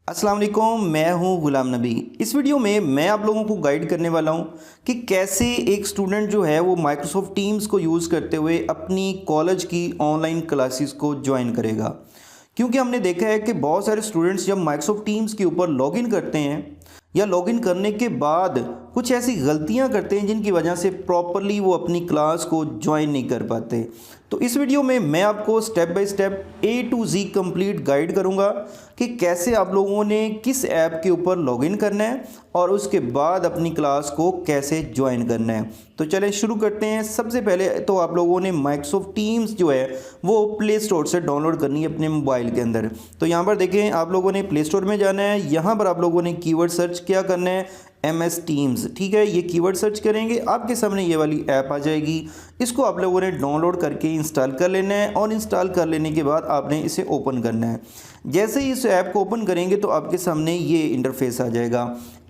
अस्सलाम वालेकुम, मैं हूं गुलाम नबी। इस वीडियो में मैं आप लोगों को गाइड करने वाला हूं कि कैसे एक स्टूडेंट जो है वो माइक्रोसॉफ्ट टीम्स को यूज़ करते हुए अपनी कॉलेज की ऑनलाइन क्लासेस को ज्वाइन करेगा। क्योंकि हमने देखा है कि बहुत सारे स्टूडेंट्स जब माइक्रोसॉफ्ट टीम्स के ऊपर लॉगिन करते हैं या लॉगिन करने के बाद कुछ ऐसी गलतियां करते हैं जिनकी वजह से प्रॉपरली वो अपनी क्लास को ज्वाइन नहीं कर पाते। तो इस वीडियो में मैं आपको step by step A to Z complete guide करूंगा कि कैसे आप लोगों ने किस ऐप के ऊपर लॉगिन करना है और उसके बाद अपनी क्लास को कैसे ज्वाइन करना है। तो चलें शुरू करते हैं। सबसे पहले तो आप लोगों ने माइक्रोसॉफ्ट टीम्स जो है वो प्ले स्टोर से डाउनलोड करनी है अपने मोबाइल के अंदर। तो यहाँ पर देखें, आप लोगों ने प्ले स्टोर में जाना है। यहाँ पर आप लोगों ने कीवर्ड सर्च क्या करना है, MS टीम्स। ठीक है, ये कीवर्ड सर्च करेंगे, आपके सामने ये वाली ऐप आ जाएगी। इसको आप लोगों ने डाउनलोड करके इंस्टॉल कर लेना है और इंस्टॉल कर लेने के बाद आपने इसे ओपन करना है। जैसे ही इस ऐप को ओपन करेंगे तो आपके सामने ये इंटरफेस आ जाएगा।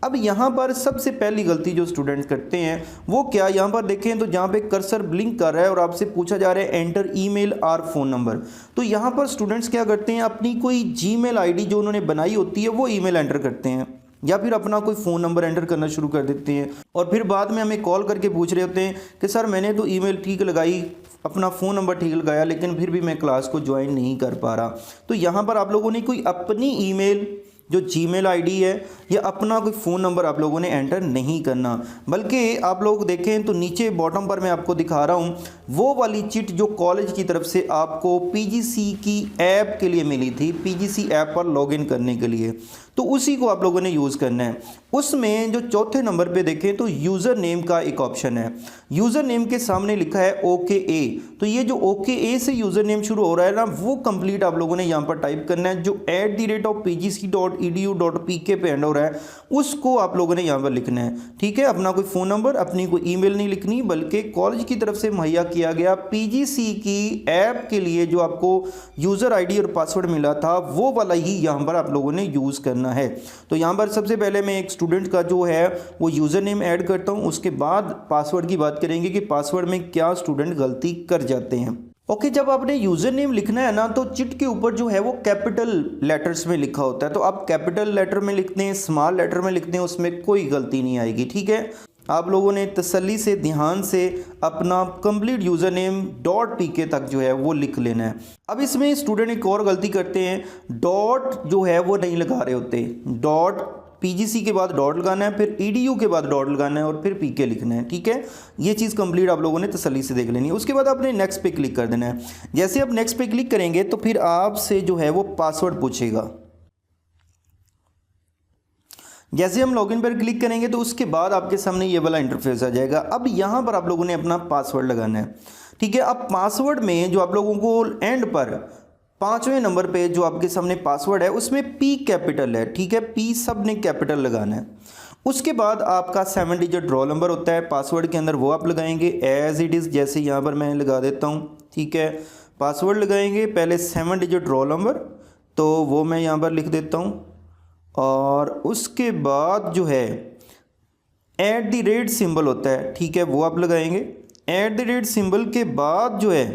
अब यहाँ पर सबसे पहली गलती जो स्टूडेंट्स करते हैं वो क्या, यहाँ पर देखें तो जहाँ पे कर्सर ब्लिंक कर रहा है और आपसे पूछा जा रहा है एंटर ईमेल और फ़ोन नंबर। तो यहाँ पर स्टूडेंट्स क्या करते हैं, अपनी कोई जीमेल आईडी जो उन्होंने बनाई होती है वो ईमेल एंटर करते हैं या फिर अपना कोई फ़ोन नंबर एंटर करना शुरू कर देते हैं और फिर बाद में हमें कॉल करके पूछ रहे होते हैं कि सर मैंने तो ईमेल ठीक लगाई, अपना फ़ोन नंबर ठीक लगाया, लेकिन फिर भी मैं क्लास को ज्वाइन नहीं कर पा रहा। तो यहाँ पर आप लोगों ने कोई अपनी ईमेल जो जीमेल आईडी है या अपना कोई फ़ोन नंबर आप लोगों ने एंटर नहीं करना, बल्कि आप लोग देखें तो नीचे बॉटम पर मैं आपको दिखा रहा हूँ वो वाली चिट जो कॉलेज की तरफ से आपको PGC की ऐप के लिए मिली थी, PGC ऐप पर लॉगिन करने के लिए, तो उसी को आप लोगों ने यूज़ करना है। उसमें जो चौथे नंबर पे देखें तो यूज़र नेम का एक ऑप्शन है। यूज़र नेम के सामने लिखा है OKA। तो ये जो OKA से यूज़र नेम शुरू हो रहा है ना, वो कंप्लीट आप लोगों ने यहाँ पर टाइप करना है। जो @pgc.edu.pk पे एंड हो रहा है उसको आप लोगों ने यहाँ पर लिखना है। ठीक है, अपना कोई फ़ोन नंबर, अपनी कोई ईमेल नहीं लिखनी, बल्कि कॉलेज की तरफ से मुहैया किया गया PGC की ऐप के लिए जो आपको यूज़र ID और पासवर्ड मिला था वो वाला ही यहाँ पर आप लोगों ने यूज़ करना है। तो यहाँ पर सबसे पहले मैं एक स्टूडेंट का जो है वो यूज़र नेम ऐड करता हूँ, उसके बाद पासवर्ड की बात करेंगे कि पासवर्ड में क्या स्टूडेंट गलती कर जाते हैं। ओके, जब आपने यूज़र नेम लिखना है ना तो चिट के ऊपर जो है वो कैपिटल लेटर्स में लिखा होता है। तो आप कैपिटल लेटर में लिखते हैं, स्मॉल लेटर में लिखते हैं, उसमें कोई गलती नहीं आएगी। ठीक है, आप लोगों ने तसल्ली से ध्यान से अपना कंप्लीट यूज़र नेम .pk तक जो है वो लिख लेना है। अब इसमें स्टूडेंट एक और गलती करते हैं, डॉट जो है वो नहीं लगा रहे होते। PGC के बाद डॉट लगाना है, फिर EDU के बाद डॉट लगाना है और फिर PK लिखना है। ठीक है, ये चीज़ कंप्लीट आप लोगों ने तसल्ली से देख लेनी है। उसके बाद आपने नेक्स्ट पे क्लिक कर देना है। जैसे आप नेक्स्ट पे क्लिक करेंगे तो फिर आपसे जो है वो पासवर्ड पूछेगा। जैसे हम लॉगिन पर क्लिक करेंगे तो उसके बाद आपके सामने ये वाला इंटरफेस आ जाएगा। अब यहाँ पर आप लोगों ने अपना पासवर्ड लगाना है। ठीक है, अब पासवर्ड में जो आप लोगों को एंड पर 5वें नंबर पे जो आपके सामने पासवर्ड है उसमें P कैपिटल है। ठीक है, P सब ने कैपिटल लगाना है। उसके बाद आपका 7 डिजिट रोल नंबर होता है पासवर्ड के अंदर, वो आप लगाएंगे एज इट इज़। जैसे यहाँ पर मैं लगा देता हूँ। ठीक है, पासवर्ड लगाएंगे, पहले 7 डिजिट रोल नंबर, तो वो मैं यहाँ पर लिख देता हूँ और उसके बाद जो है @ सिंबल होता है। ठीक है, वो आप लगाएंगे। @ सिंबल के बाद जो है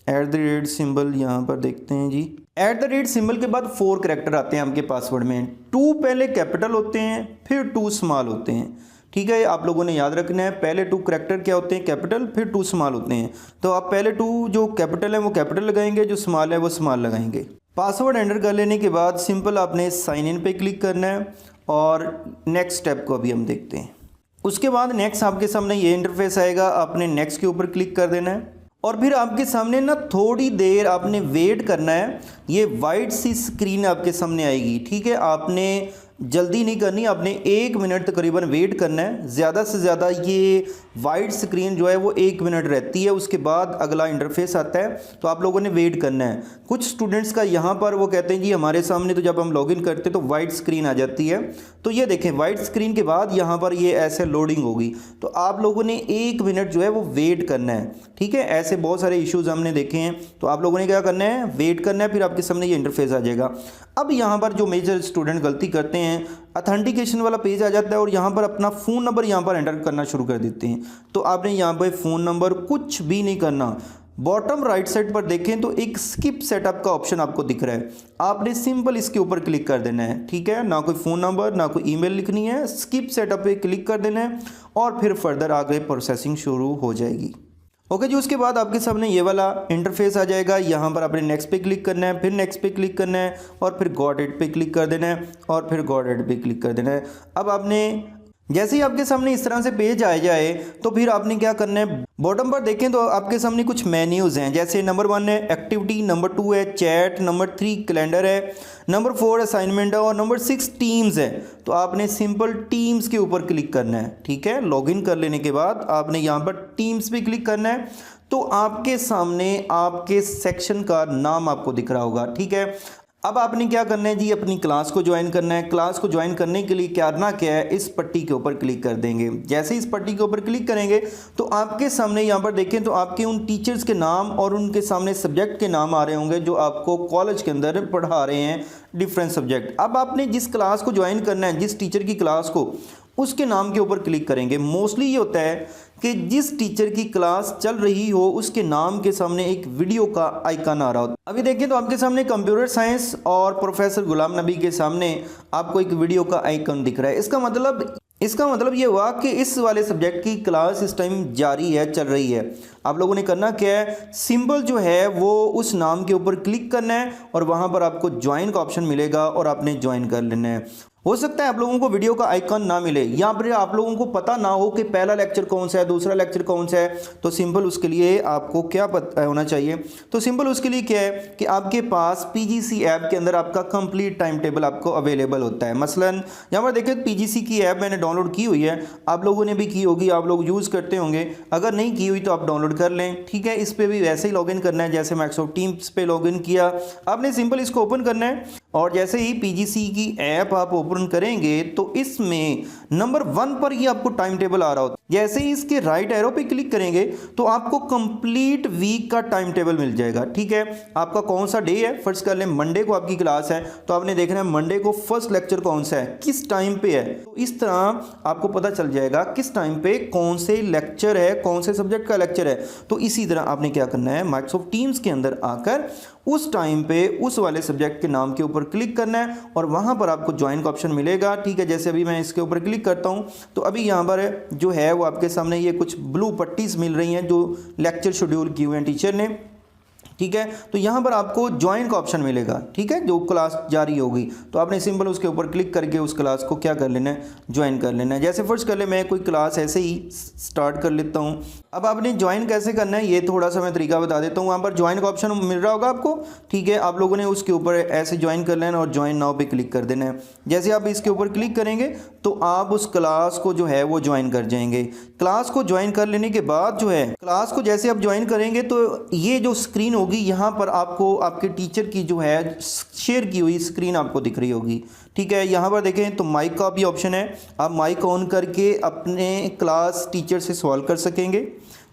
@ सिंबल यहाँ पर देखते हैं जी, @ सिंबल के बाद 4 करैक्टर आते हैं आपके पासवर्ड में। 2 पहले कैपिटल होते हैं, फिर 2 स्मॉल होते हैं। ठीक है, आप लोगों ने याद रखना है, पहले 2 करैक्टर क्या होते हैं, कैपिटल, फिर 2 स्मॉल होते हैं। तो आप पहले 2 जो कैपिटल है वो कैपिटल लगाएंगे, जो स्मॉल है वो स्मॉल लगाएंगे। पासवर्ड एंटर कर लेने के बाद सिंपल आपने साइन इन पे क्लिक करना है और नेक्स्ट स्टेप को अभी हम देखते हैं। उसके बाद नेक्स्ट आपके सामने ये इंटरफेस आएगा, आपने नेक्स्ट के ऊपर क्लिक कर देना है और फिर आपके सामने ना थोड़ी देर आपने वेट करना है। ये वाइट सी स्क्रीन आपके सामने आएगी। ठीक है, आपने जल्दी नहीं करनी, आपने 1 मिनट तकरीबन वेट करना है। ज़्यादा से ज़्यादा ये वाइट स्क्रीन जो है वो 1 मिनट रहती है, उसके बाद अगला इंटरफेस आता है। तो आप लोगों ने वेट करना है। कुछ स्टूडेंट्स का यहाँ पर वो कहते हैं जी हमारे सामने तो जब हम लॉगिन करते तो वाइट स्क्रीन आ जाती है। तो ये देखें, वाइट स्क्रीन के बाद यहाँ पर ये ऐसे लोडिंग होगी। तो आप लोगों ने 1 मिनट जो है वो वेट करना है। ठीक है, ऐसे बहुत सारे इश्यूज़ हमने देखे हैं। तो आप लोगों ने क्या करना है, वेट करना है, फिर आपके सामने ये इंटरफेस आ जाएगा। अब यहाँ पर जो मेजर स्टूडेंट गलती करते हैं, अथेंटिकेशन वाला पेज आ जाता है और यहाँ पर अपना फ़ोन नंबर यहाँ पर एंटर करना शुरू कर देते हैं। तो आपने यहाँ पर फ़ोन नंबर कुछ भी नहीं करना, बॉटम राइट साइड पर देखें तो एक स्किप सेटअप का ऑप्शन आपको दिख रहा है। आपने सिंपल इसके ऊपर क्लिक कर देना है, ठीक है। ना कोई फ़ोन नंबर ना कोई ईमेल लिखनी है, स्किप सेटअप पे क्लिक कर देना है और फिर फर्दर आगे प्रोसेसिंग शुरू हो जाएगी। ओके जी, उसके बाद आपके सामने ये वाला इंटरफेस आ जाएगा। यहाँ पर आपने नेक्स्ट पे क्लिक करना है, फिर नेक्स्ट पे क्लिक करना है और फिर गॉट इट पे क्लिक कर देना है और फिर गॉट इट पे क्लिक कर देना है। अब आपने जैसे ही आपके सामने इस तरह से पेज आ जाए तो फिर आपने क्या करना है, बॉटम पर देखें तो आपके सामने कुछ मेन्यूज़ हैं। जैसे नंबर 1 है एक्टिविटी, नंबर 2 है चैट, नंबर 3 कैलेंडर है, नंबर 4 असाइनमेंट है और नंबर 6 टीम्स है। तो आपने सिंपल टीम्स के ऊपर क्लिक करना है, ठीक है। लॉगिन कर लेने के बाद आपने यहाँ पर टीम्स पे क्लिक करना है तो आपके सामने आपके सेक्शन का नाम आपको दिख रहा होगा, ठीक है। अब आपने क्या करना है जी, अपनी क्लास को ज्वाइन करना है। क्लास को ज्वाइन करने के लिए करना क्या है, इस पट्टी के ऊपर क्लिक कर देंगे। जैसे इस पट्टी के ऊपर क्लिक करेंगे तो आपके सामने यहाँ पर देखें तो आपके उन टीचर्स के नाम और उनके सामने सब्जेक्ट के नाम आ रहे होंगे जो आपको कॉलेज के अंदर पढ़ा रहे हैं डिफरेंट सब्जेक्ट। अब आपने जिस क्लास को ज्वाइन करना है, जिस टीचर की क्लास को, उसके नाम के ऊपर क्लिक करेंगे। मोस्टली ये होता है कि जिस टीचर की क्लास चल रही हो उसके नाम के सामने एक वीडियो का आइकन आ रहा हो। अभी देखिए तो आपके सामने कंप्यूटर साइंस और प्रोफेसर गुलाम नबी के सामने आपको एक वीडियो का आइकन दिख रहा है। इसका मतलब ये हुआ कि इस वाले सब्जेक्ट की क्लास इस टाइम जारी है, चल रही है। आप लोगों ने करना क्या है, सिंबल जो है वो उस नाम के ऊपर क्लिक करना है और वहाँ पर आपको ज्वाइन का ऑप्शन मिलेगा और आपने ज्वाइन कर लेना है। हो सकता है आप लोगों को वीडियो का आइकन ना मिले या फिर आप लोगों को पता ना हो कि पहला लेक्चर कौन सा है, दूसरा लेक्चर कौन सा है। तो सिंपल उसके लिए आपको क्या पता होना चाहिए, तो सिंपल उसके लिए क्या है कि आपके पास पीजीसी ऐप के अंदर आपका कंप्लीट टाइम टेबल आपको अवेलेबल होता है। मसलन यहाँ पर देखिए पीजीसी की ऐप मैंने डाउनलोड की हुई है, आप लोगों ने भी की होगी, आप लोग यूज़ करते होंगे। अगर नहीं की हुई तो आप डाउनलोड कर लें, ठीक है। इस पर भी वैसे ही लॉगिन करना है जैसे माइक्रोसॉफ्ट टीम्स पे लॉगिन किया। आपने सिंपल इसको ओपन करना है और जैसे ही पीजीसी की ऐप आप ओपन करेंगे तो इसमें नंबर 1 पर ही आपको टाइम टेबल आ रहा होता है। जैसे ही इसके राइट एरो पे क्लिक करेंगे तो आपको कंप्लीट वीक का टाइम टेबल मिल जाएगा, ठीक है। आपका कौन सा डे है, फर्स्ट कर लें मंडे को आपकी क्लास है तो आपने देखना है मंडे को फर्स्ट लेक्चर कौन सा है, किस टाइम पे है। तो इस तरह आपको पता चल जाएगा किस टाइम पे कौन से लेक्चर है, कौन से सब्जेक्ट का लेक्चर है। तो इसी तरह आपने क्या करना है, माइक्रोसॉफ्ट टीम्स के अंदर आकर उस टाइम पे उस वाले सब्जेक्ट के नाम के ऊपर क्लिक करना है और वहाँ पर आपको ज्वाइन का ऑप्शन मिलेगा, ठीक है। जैसे अभी मैं इसके ऊपर क्लिक करता हूँ तो अभी यहाँ पर जो है वो आपके सामने ये कुछ ब्लू पट्टीज मिल रही हैं जो लेक्चर शेड्यूल की हुए हैं टीचर ने, ठीक है। तो यहाँ पर आपको ज्वाइन का ऑप्शन मिलेगा, ठीक है, जो क्लास जारी होगी। तो आपने सिंपल उसके ऊपर क्लिक करके उस क्लास को क्या कर लेना है, ज्वाइन कर लेना है। जैसे फर्स्ट कर ले मैं कोई क्लास ऐसे ही स्टार्ट कर लेता हूँ। अब आपने ज्वाइन कैसे करना है ये थोड़ा सा मैं तरीका बता देता हूँ। वहाँ पर ज्वाइन का ऑप्शन मिल रहा होगा आपको, ठीक है। आप लोगों ने उसके ऊपर ऐसे ज्वाइन कर लेना और ज्वाइन नाउ पे क्लिक कर देना है। जैसे आप इसके ऊपर क्लिक करेंगे तो आप उस क्लास को जो है वो ज्वाइन कर जाएंगे। क्लास को ज्वाइन कर लेने के बाद जो है क्लास को जैसे आप ज्वाइन करेंगे तो ये जो स्क्रीन होगी यहाँ पर आपको आपके टीचर की जो है शेयर की हुई स्क्रीन आपको दिख रही होगी, ठीक है। यहाँ पर देखें तो माइक का भी ऑप्शन है, आप माइक ऑन करके अपने क्लास टीचर से सवाल कर सकेंगे,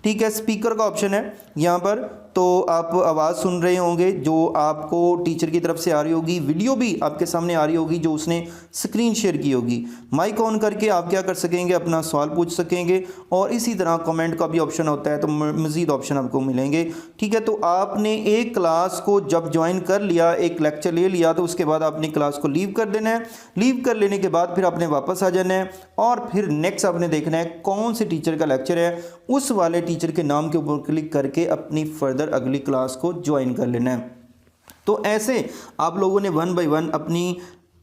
ठीक है। स्पीकर का ऑप्शन है यहाँ पर, तो आप आवाज़ सुन रहे होंगे जो आपको टीचर की तरफ से आ रही होगी, वीडियो भी आपके सामने आ रही होगी जो उसने स्क्रीन शेयर की होगी। माइक ऑन करके आप क्या कर सकेंगे, अपना सवाल पूछ सकेंगे और इसी तरह कमेंट का भी ऑप्शन होता है, तो मज़ीद ऑप्शन आपको मिलेंगे, ठीक है। तो आपने एक क्लास को जब ज्वाइन कर लिया, एक लेक्चर ले लिया, तो उसके बाद आपने क्लास को लीव कर देना है। लीव कर लेने के बाद फिर आपने वापस आ जाना है और फिर नेक्स्ट आपने देखना है कौन से टीचर का लेक्चर है, उस वाले टीचर के नाम के ऊपर क्लिक करके अपनी फर्दर अगली क्लास को ज्वाइन कर लेना है। तो ऐसे आप लोगों ने 1 बाय 1 अपनी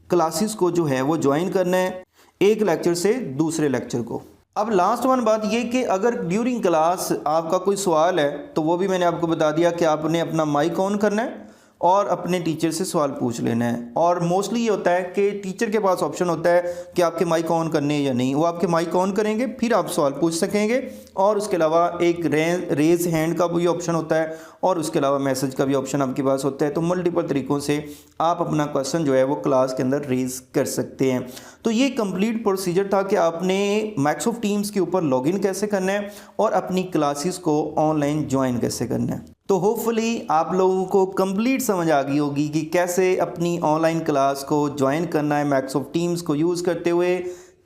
क्लासेस को जो है वो ज्वाइन करना है, एक लेक्चर से दूसरे लेक्चर को। अब लास्ट वन बात ये कि अगर ड्यूरिंग क्लास आपका कोई सवाल है तो वो भी मैंने आपको बता दिया कि आपने अपना माइक ऑन करना है और अपने टीचर से सवाल पूछ लेना है। और मोस्टली ये होता है कि टीचर के पास ऑप्शन होता है कि आपके माइक ऑन करने या नहीं, वो आपके माइक ऑन करेंगे फिर आप सवाल पूछ सकेंगे। और उसके अलावा एक रेज हैंड का भी ऑप्शन होता है और उसके अलावा मैसेज का भी ऑप्शन आपके पास होता है। तो मल्टीपल तरीक़ों से आप अपना क्वेश्चन जो है वो क्लास के अंदर रेज कर सकते हैं। तो ये कंप्लीट प्रोसीजर था कि आपने माइक्रोसॉफ्ट टीम्स के ऊपर लॉगिन कैसे करना है और अपनी क्लासेस को ऑनलाइन ज्वाइन कैसे करना है। तो होपफुली आप लोगों को कंप्लीट समझ आ गई होगी कि कैसे अपनी ऑनलाइन क्लास को ज्वाइन करना है माइक्रोसॉफ्ट टीम्स को यूज़ करते हुए।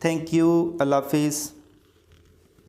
थैंक यू, अल्लाह हाफिज़।